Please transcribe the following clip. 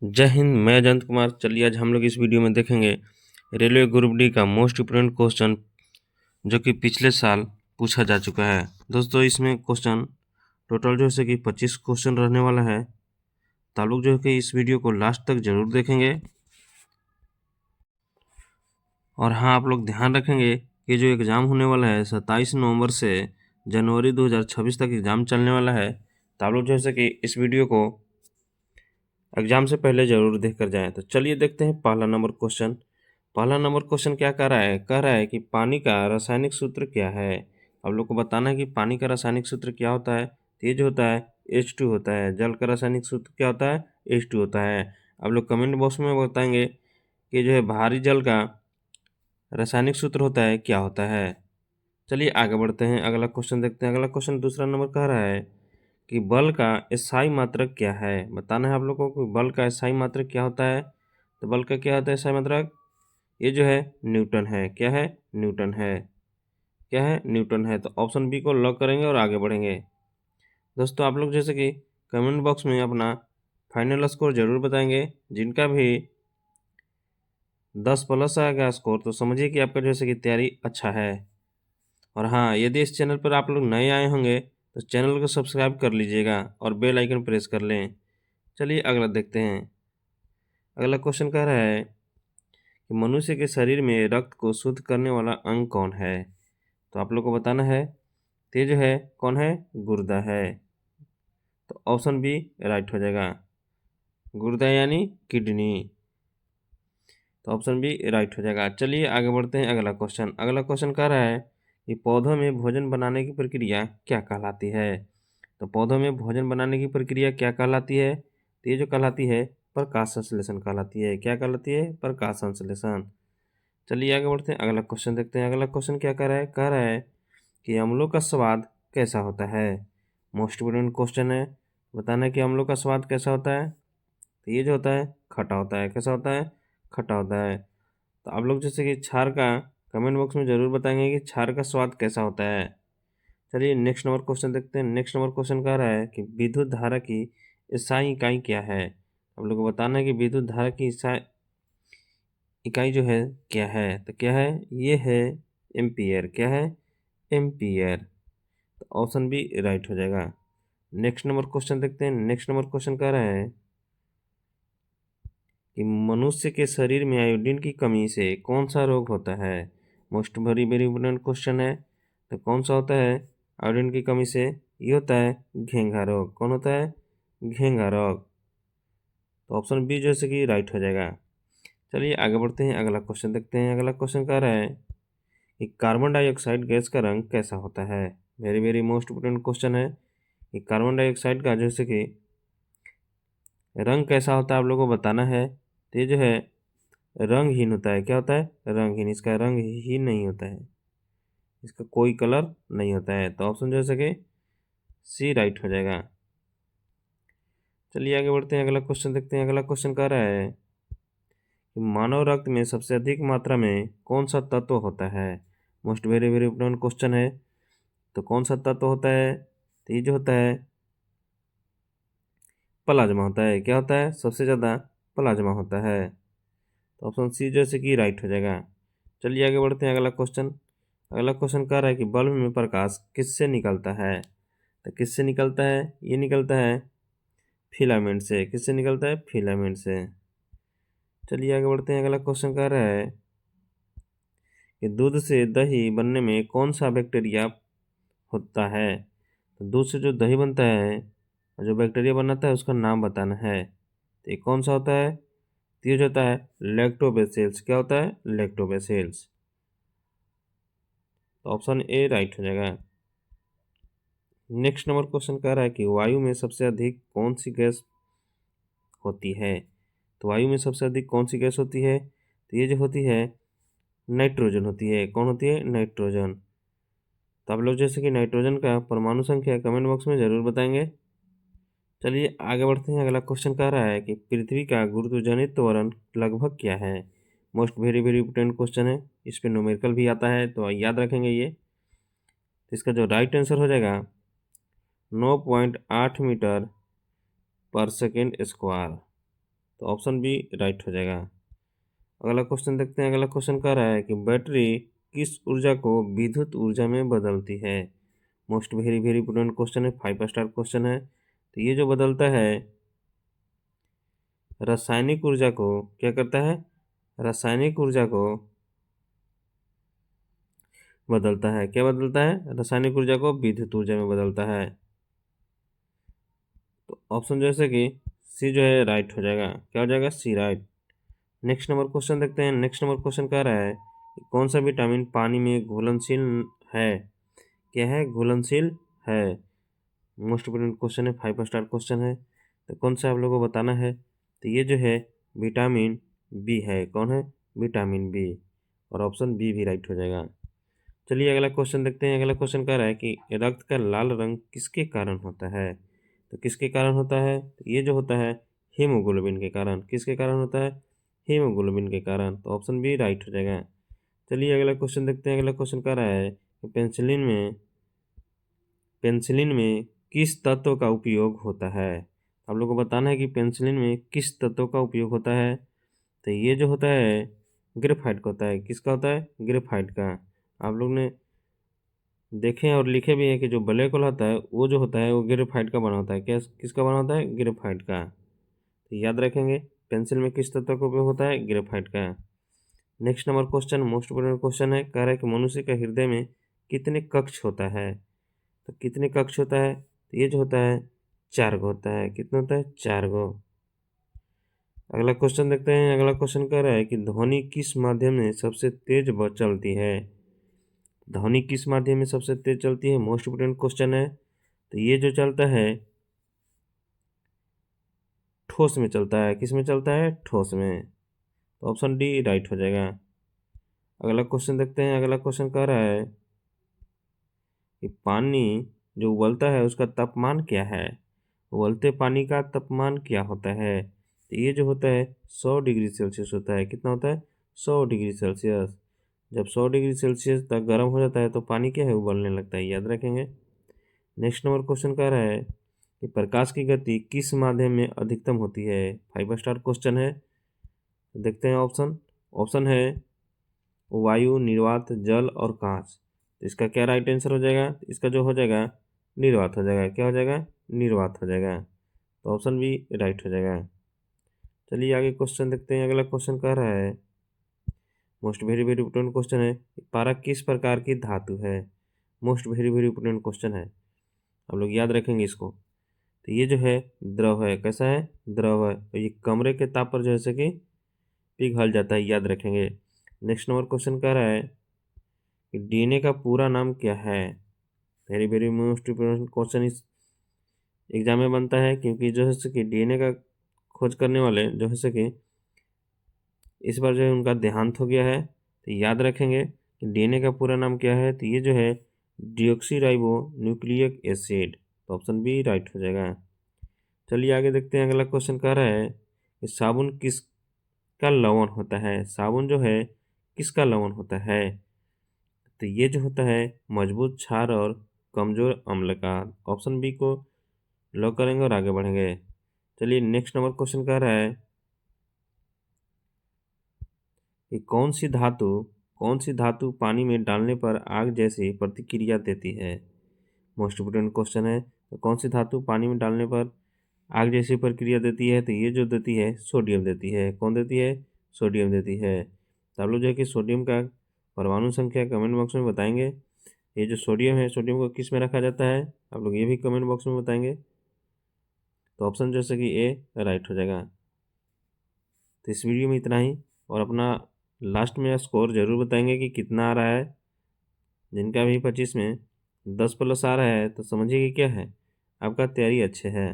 जय हिंद। मैं जयंत कुमार। चलिए आज हम लोग इस वीडियो में देखेंगे रेलवे ग्रुप डी का मोस्ट इम्पोर्टेंट क्वेश्चन जो कि पिछले साल पूछा जा चुका है। दोस्तों इसमें क्वेश्चन टोटल जो है कि 25 क्वेश्चन रहने वाला है। तो आप लोग जो है कि इस वीडियो को लास्ट तक जरूर देखेंगे। और हाँ, आप लोग ध्यान रखेंगे कि जो एग्ज़ाम होने वाला है 27 नवंबर से जनवरी 2026 तक एग्ज़ाम चलने वाला है। तो आप लोग जो है कि इस वीडियो को एग्जाम से पहले जरूर देख कर जाएं। तो चलिए देखते हैं पहला नंबर क्वेश्चन। पहला नंबर क्वेश्चन क्या कह रहा है कि पानी का रासायनिक सूत्र क्या है। आप लोग को बताना है कि पानी का रासायनिक सूत्र क्या होता है। तेज होता है H2 होता है। जल का रासायनिक सूत्र क्या होता है H2 होता है। आप लोग कमेंट बॉक्स में बताएंगे कि जो है भारी जल का रासायनिक सूत्र होता है क्या होता है। चलिए आगे बढ़ते हैं, अगला क्वेश्चन देखते हैं। अगला क्वेश्चन दूसरा नंबर कह रहा है कि बल का SI मात्रक क्या है। बताना है आप लोगों को बल का SI मात्रक क्या होता है। तो बल का क्या होता है SI मात्रक, ये जो है न्यूटन है। क्या है? न्यूटन है। क्या है? न्यूटन है। तो ऑप्शन बी को लॉक करेंगे और आगे बढ़ेंगे। दोस्तों आप लोग जैसे कि कमेंट बॉक्स में अपना फाइनल स्कोर जरूर बताएंगे। जिनका भी 10+ आएगा स्कोर तो समझिए कि आपका जैसे कि तैयारी अच्छा है। और हाँ, यदि इस चैनल पर आप लोग नए आए होंगे तो चैनल को सब्सक्राइब कर लीजिएगा और बेल आइकन प्रेस कर लें। चलिए अगला देखते हैं। अगला क्वेश्चन कह रहा है कि मनुष्य के शरीर में रक्त को शुद्ध करने वाला अंग कौन है। तो आप लोग को बताना है। तो ये जो है कौन है? गुर्दा है। तो ऑप्शन बी राइट हो जाएगा। गुर्दा यानी किडनी। तो ऑप्शन बी राइट हो जाएगा। चलिए आगे बढ़ते हैं। अगला क्वेश्चन कह रहा है कि पौधों में भोजन बनाने की प्रक्रिया क्या कहलाती है। तो पौधों में भोजन बनाने की प्रक्रिया क्या कहलाती है। तो ये जो कहलाती है प्रकाश संश्लेषण कहलाती है। क्या कहलाती है? प्रकाश संश्लेषण। चलिए आगे बढ़ते हैं, अगला क्वेश्चन देखते हैं। अगला क्वेश्चन क्या कह रहा है कि अम्लों का स्वाद कैसा होता है। मोस्ट इम्पोर्टेंट क्वेश्चन है। बताना है कि अम्लों का स्वाद कैसा होता है। तो ये जो होता है खट्टा होता है। कैसा होता है? खट्टा होता है। तो आप लोग जैसे कि क्षार का कमेंट बॉक्स में ज़रूर बताएंगे कि क्षार का स्वाद कैसा होता है। चलिए नेक्स्ट नंबर क्वेश्चन देखते हैं। नेक्स्ट नंबर क्वेश्चन कह रहा है कि विद्युत धारा की SI इकाई क्या है। आप लोग को बताना है कि विद्युत धारा की SI इकाई जो है क्या है। तो क्या है? ये है एम्पियर। क्या है? एम्पियर। तो ऑप्शन बी राइट हो जाएगा। नेक्स्ट नंबर क्वेश्चन देखते हैं। नेक्स्ट नंबर क्वेश्चन कह रहा है कि मनुष्य के शरीर में आयोडीन की कमी से कौन सा रोग होता है। Most very very important question है। तो कौन सा होता है आयोडीन की कमी से? ये होता है घेंघा रोग। कौन होता है? घेंघा रोग। तो ऑप्शन बी जैसे कि राइट हो जाएगा। चलिए आगे बढ़ते हैं, अगला क्वेश्चन देखते हैं। अगला क्वेश्चन कह रहा है कि कार्बन डाइऑक्साइड गैस का रंग कैसा होता है। Very very most important question है कि कार्बन डाइऑक्साइड का जैसे कि रंग कैसा होता है आप लोगों को बताना है। तो ये जो है रंगहीन होता है। क्या होता है? रंगहीन। इसका रंग ही नहीं होता है, इसका कोई कलर नहीं होता है। तो ऑप्शन जो है कि सी राइट हो जाएगा। चलिए आगे बढ़ते हैं, अगला क्वेश्चन देखते हैं। अगला क्वेश्चन कह रहा है कि मानव रक्त में सबसे अधिक मात्रा में कौन सा तत्व होता है। Most very very important question है। तो कौन सा तत्व होता है। तो ये जो होता है प्लाज्मा होता है। क्या होता है? सबसे ज़्यादा प्लाज्मा होता है। तो ऑप्शन सी जैसे कि राइट हो जाएगा। चलिए आगे बढ़ते हैं, अगला क्वेश्चन। अगला क्वेश्चन कह रहा है कि बल्ब में प्रकाश किससे निकलता है। तो किससे निकलता है? ये निकलता है फिलामेंट से। किससे निकलता है? फिलामेंट से। चलिए आगे बढ़ते हैं, अगला क्वेश्चन कह रहा है कि दूध से दही बनने में कौन सा बैक्टीरिया होता है। तो दूध से जो दही बनता है और जो बैक्टीरिया बनाता है उसका नाम बताना है। तो ये कौन सा होता है? तो ये जो होता है लैक्टोबैसिलस। क्या होता है? लैक्टोबैसिलस। तो ऑप्शन ए राइट हो जाएगा। नेक्स्ट नंबर क्वेश्चन कह रहा है कि वायु में सबसे अधिक कौन सी गैस होती है। तो वायु में सबसे अधिक कौन सी गैस होती है। तो ये जो होती है नाइट्रोजन होती है। कौन होती है? नाइट्रोजन। तो आप लोग जैसे कि नाइट्रोजन का परमाणु संख्या कमेंट बॉक्स में ज़रूर बताएंगे। चलिए आगे बढ़ते हैं, अगला क्वेश्चन कह रहा है कि पृथ्वी का गुरुत्वाकर्षण त्वरण लगभग क्या है। Most very very important question है। इस पर न्यूमेरिकल भी आता है तो याद रखेंगे ये। तो इसका जो राइट आंसर हो जाएगा 9.8 मीटर पर सेकेंड स्क्वायर। तो ऑप्शन बी राइट हो जाएगा। अगला क्वेश्चन देखते हैं। अगला क्वेश्चन कह रहा है कि बैटरी किस ऊर्जा को विद्युत ऊर्जा में बदलती है। Most very very important question है, 5 स्टार क्वेश्चन है। तो ये जो बदलता है रासायनिक ऊर्जा को, क्या करता है, रासायनिक ऊर्जा को बदलता है। क्या बदलता है, रासायनिक ऊर्जा को विद्युत ऊर्जा में बदलता है। तो ऑप्शन जैसे कि सी जो है राइट हो जाएगा। क्या हो जाएगा, सी राइट। नेक्स्ट नंबर क्वेश्चन देखते हैं। नेक्स्ट नंबर क्वेश्चन कह रहा है कि कौन सा विटामिन पानी में घुलनशील है। क्या है, घुलनशील है। मोस्ट इंपोर्टेंट क्वेश्चन है, 5 स्टार क्वेश्चन है। तो कौन सा आप लोगों को बताना है। तो ये जो है विटामिन बी है। कौन है, विटामिन बी। और ऑप्शन बी भी राइट हो जाएगा। चलिए अगला क्वेश्चन देखते हैं। अगला क्वेश्चन कह रहा है कि रक्त का लाल रंग किसके कारण होता है। तो किसके कारण होता है, तो ये जो होता है हीमोग्लोबिन के कारण। किसके कारण होता है, हीमोग्लोबिन के कारण। तो ऑप्शन बी राइट हो जाएगा। चलिए अगला क्वेश्चन देखते हैं। अगला क्वेश्चन कह रहा है कि पेंसिलिन में किस तत्व का उपयोग होता है। आप लोग को बताना है कि पेंसिलिन में किस तत्व का उपयोग होता है। तो ये जो होता है ग्रेफाइट का होता है। किसका होता है, ग्रेफाइट का। आप लोग ने देखे और लिखे भी हैं कि जो ब्लैक होल होता है वो जो होता है वो ग्रेफाइट का बना होता है। क्या, किसका बना होता है, ग्रेफाइट का। तो याद रखेंगे पेंसिल में किस तत्व का उपयोग होता है, ग्रेफाइट का। Next number question most important question है। कह रहा है कि मनुष्य का हृदय में कितने कक्ष होता है। तो कितने कक्ष होता है, तो ये जो होता है 4 गो होता है। कितना होता है, 4 गो। अगला क्वेश्चन देखते हैं। अगला क्वेश्चन कह रहा है कि ध्वनि किस माध्यम में सबसे तेज चलती है। ध्वनि किस माध्यम में सबसे तेज चलती है, मोस्ट इंपोर्टेंट क्वेश्चन है। तो ये जो चलता है ठोस में चलता है। किस में चलता है, ठोस में। तो ऑप्शन डी राइट हो जाएगा। अगला क्वेश्चन देखते हैं। अगला क्वेश्चन कह रहा है कि पानी जो उबलता है उसका तापमान क्या है। उबलते पानी का तापमान क्या होता है। तो ये जो होता है 100 डिग्री सेल्सियस होता है। कितना होता है, 100 डिग्री सेल्सियस। जब 100 डिग्री सेल्सियस तक गर्म हो जाता है तो पानी क्या है, उबलने लगता है। याद रखेंगे। नेक्स्ट नंबर क्वेश्चन कह रहा है कि प्रकाश की गति किस माध्यम में अधिकतम होती है। 5 स्टार क्वेश्चन है। देखते हैं ऑप्शन। ऑप्शन है वायु, निर्वात, जल और कांच। तो इसका क्या राइट आंसर हो जाएगा, इसका जो हो जाएगा निर्वात हो जाएगा। क्या हो जाएगा, निर्वात हो जाएगा। तो ऑप्शन बी राइट हो जाएगा। चलिए आगे क्वेश्चन देखते हैं। अगला क्वेश्चन कह रहा है most very very important question है, पारा किस प्रकार की धातु है। Most very very important question है, आप लोग याद रखेंगे इसको। तो ये जो है द्रव है। कैसा है, द्रव है। तो ये कमरे के ताप पर जो है कि पिघल जाता है। याद रखेंगे। नेक्स्ट नंबर क्वेश्चन कह रहा है कि डीएनए का पूरा नाम क्या है। Very very most important question इस एग्जाम में बनता है, क्योंकि जो है कि डीएनए का खोज करने वाले जो है कि इस बार जो है उनका देहांत हो गया है। तो याद रखेंगे कि डीएनए का पूरा नाम क्या है। तो ये जो है डिऑक्सीराइबो न्यूक्लिक एसिड। तो ऑप्शन बी राइट हो जाएगा। चलिए आगे देखते हैं। अगला क्वेश्चन कह रहा है कि साबुन किसका लवण होता है। साबुन जो है किसका लवण होता है। तो ये जो होता है मजबूत क्षार और कमजोर अम्ल का। ऑप्शन बी को लॉक करेंगे और आगे बढ़ेंगे। चलिए नेक्स्ट नंबर क्वेश्चन कह रहा है कि कौन सी धातु पानी में डालने पर आग जैसी प्रतिक्रिया देती है। मोस्ट इंपोर्टेंट क्वेश्चन है। तो कौन सी धातु पानी में डालने पर आग जैसी प्रक्रिया देती है। तो ये जो देती है सोडियम देती है। कौन देती है, सोडियम देती है। तो आप लोग जो है कि सोडियम का परमाणु संख्या कमेंट बॉक्स में बताएंगे। ये जो सोडियम है, सोडियम को किस में रखा जाता है, आप लोग ये भी कमेंट बॉक्स में बताएंगे। तो ऑप्शन जैसे कि ए राइट हो जाएगा। तो इस वीडियो में इतना ही, और अपना लास्ट में स्कोर जरूर बताएंगे कि कितना आ रहा है। जिनका भी 25 में 10 प्लस आ रहा है तो समझिए कि क्या है, आपका तैयारी अच्छे है।